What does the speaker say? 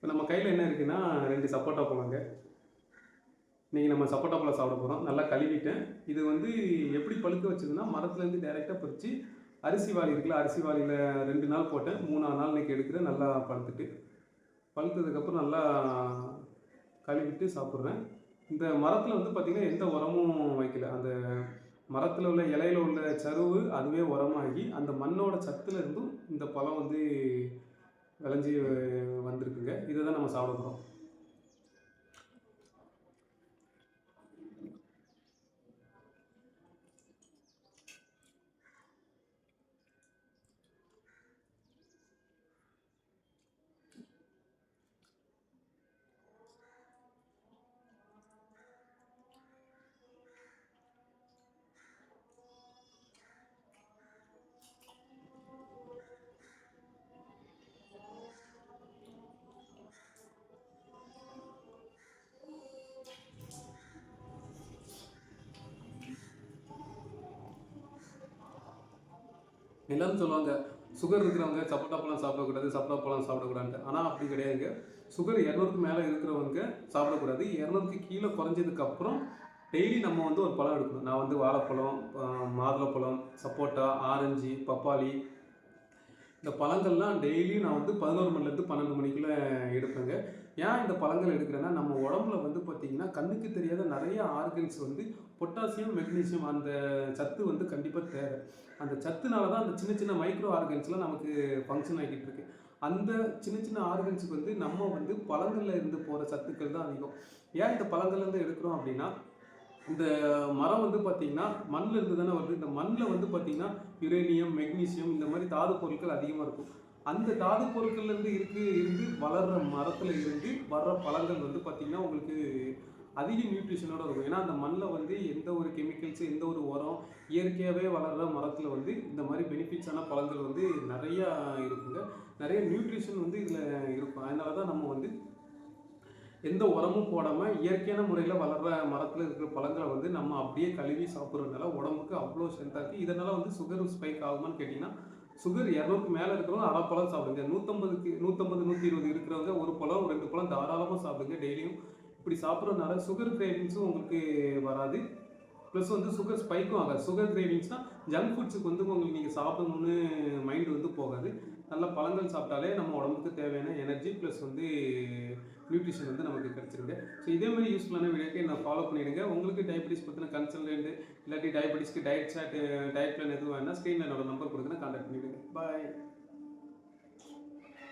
இப்போ நம்ம கையில் என்ன இருக்குன்னா 2 சப்போட்டா பழங்க. இன்றைக்கி நம்ம சப்போட்டா பழம் சாப்பிட போகிறோம். நல்லா கழுவிட்டேன். இது வந்து எப்படி பழுக்க வச்சதுன்னா, மரத்துலேருந்து டைரெக்டாக பறித்து அரிசி வாளி இருக்குல்ல, அரிசி வாளியில் 2 நாள் போட்டேன். 3ஆவது நாள் இன்றைக்கி எடுக்கிறேன். நல்லா பழுத்துட்டு, பழுத்ததுக்கப்புறம் நல்லா கழுவிட்டு சாப்பிட்றேன். இந்த மரத்தில் வந்து பார்த்திங்கன்னா எந்த உரமும் வைக்கல. அந்த மரத்தில் உள்ள இலையில் உள்ள சருவு அதுவே உரமாகி அந்த மண்ணோட சத்துல இருந்தும் இந்த பழம் வந்து விளைஞ்சி வந்திருக்குங்க. இதை தான் நம்ம சாப்பிட போகிறோம். எல்லாரும் சொல்லுவாங்க, சுகர் இருக்கிறவங்க சப்போட்டா பழம் சாப்பிடக்கூடாது, சப்போட்டா பழம் சாப்பிடக்கூடாதுன்ட்டு. ஆனால் அப்படி கிடையாதுங்க. சுகர் 200க்கு மேலே இருக்கிறவங்க சாப்பிடக்கூடாது. 200க்கு கீழே குறைஞ்சதுக்கப்புறம் டெய்லி நம்ம வந்து ஒரு பழம் எடுக்கணும். நான் வந்து வாழைப்பழம், மாதுளப்பழம், சப்போட்டா, ஆரஞ்சு, பப்பாளி, இந்த பழங்கள்லாம் டெய்லியும் நான் வந்து 11 மணிலேருந்து 12 மணிக்குள்ளே எடுப்பேங்க. ஏன் இந்த பழங்கள் எடுக்கிறேன்னா, நம்ம உடம்புல வந்து பார்த்திங்கன்னா கண்ணுக்கு தெரியாத நிறைய ஆர்கன்ஸ் வந்து பொட்டாசியம், மெக்னீசியம் அந்த சத்து வந்து கண்டிப்பாக தேவை. அந்த சத்துனால தான் அந்த சின்ன சின்ன மைக்ரோ ஆர்கன்ஸ்லாம் நமக்கு ஃபங்க்ஷன் ஆகிட்டு இருக்கு. அந்த சின்ன சின்ன ஆர்கன்ஸுக்கு வந்து நம்ம வந்து பழங்களில் இருந்து போகிற சத்துக்கள் தான் அதிகம். ஏன் இந்த பழங்கள்லேருந்து எடுக்கிறோம் அப்படின்னா, இந்த மரம் வந்து பார்த்திங்கன்னா மண்ணில் இருந்து தானே வருது. இந்த மண்ணில் வந்து பார்த்திங்கன்னா யுரேனியம், மெக்னீசியம் இந்த மாதிரி தாது பொருட்கள் அதிகமாக இருக்கும். அந்த தாது பொருட்கள்லேருந்து இருந்து வளர்கிற மரத்தில் இருந்து வர்ற பழங்கள் வந்து பார்த்திங்கன்னா உங்களுக்கு அதிக நியூட்ரிஷனோடு இருக்கும். ஏன்னா அந்த மண்ணில் வந்து எந்த ஒரு கெமிக்கல்ஸு, எந்த ஒரு உரம், இயற்கையாகவே வளர்கிற மரத்தில் வந்து இந்த மாதிரி பெனிஃபிட்ஸான பழங்கள் வந்து நிறையா இருக்குங்க. நிறைய நியூட்ரிஷன் வந்து இதில் இருக்கும். அதனால தான் நம்ம வந்து எந்த உரமும் போடாமல் இயற்கையான முறையில் வளர்கிற மரத்தில் இருக்கிற பழங்களை வந்து நம்ம அப்படியே கழுவி சாப்பிட்றதுனால உடம்புக்கு அவ்வளோ ஸ்ட்ரென்த்தாக இருக்குது. இதனால் வந்து சுகர் ஸ்பைக் ஆகுமான்னு கேட்டிங்கன்னா, சுகர் 200க்கு மேலே இருக்கிறவங்க அரை பழம் சாப்பிடுங்க. 150 120 இருக்கிறவங்க ஒரு பழம் 2 பழம் தாராளமாக சாப்பிடுங்க டெய்லியும். இப்படி சாப்பிட்றதுனால சுகர் கிரேவிங்ஸும் உங்களுக்கு வராது. ப்ளஸ் வந்து சுகர் ஸ்பைக்கும் ஆகாது. சுகர் கிரேவிங்ஸ்னால் ஜங்க் ஃபுட்ஸுக்கு வந்து உங்களுக்கு நீங்கள் சாப்பிடணுன்னு மைண்டு வந்து போகாது. நல்ல பழங்கள் சாப்பிட்டாலே நம்ம உடம்புக்கு தேவையான எனர்ஜி ப்ளஸ் வந்து நியூட்ரிஷன் வந்து நமக்கு கிடச்சிருங்க. ஸோ இதே மாதிரி யூஸ்ஃபுல்லான வீடியோக்கு நான் ஃபாலோ பண்ணிவிடுங்க. உங்களுக்கு டயபெட்டிஸ் பற்றின கன்சல்டன்ட் இல்லாட்டி டயபெட்டிஸ்க்கு டயட் பிளான் எதுவும் வேணால் ஸ்க்ரீனில் என்னோட நம்பர் கொடுக்குறேன், கான்டாக்ட் பண்ணிவிடுங்க. பாய்.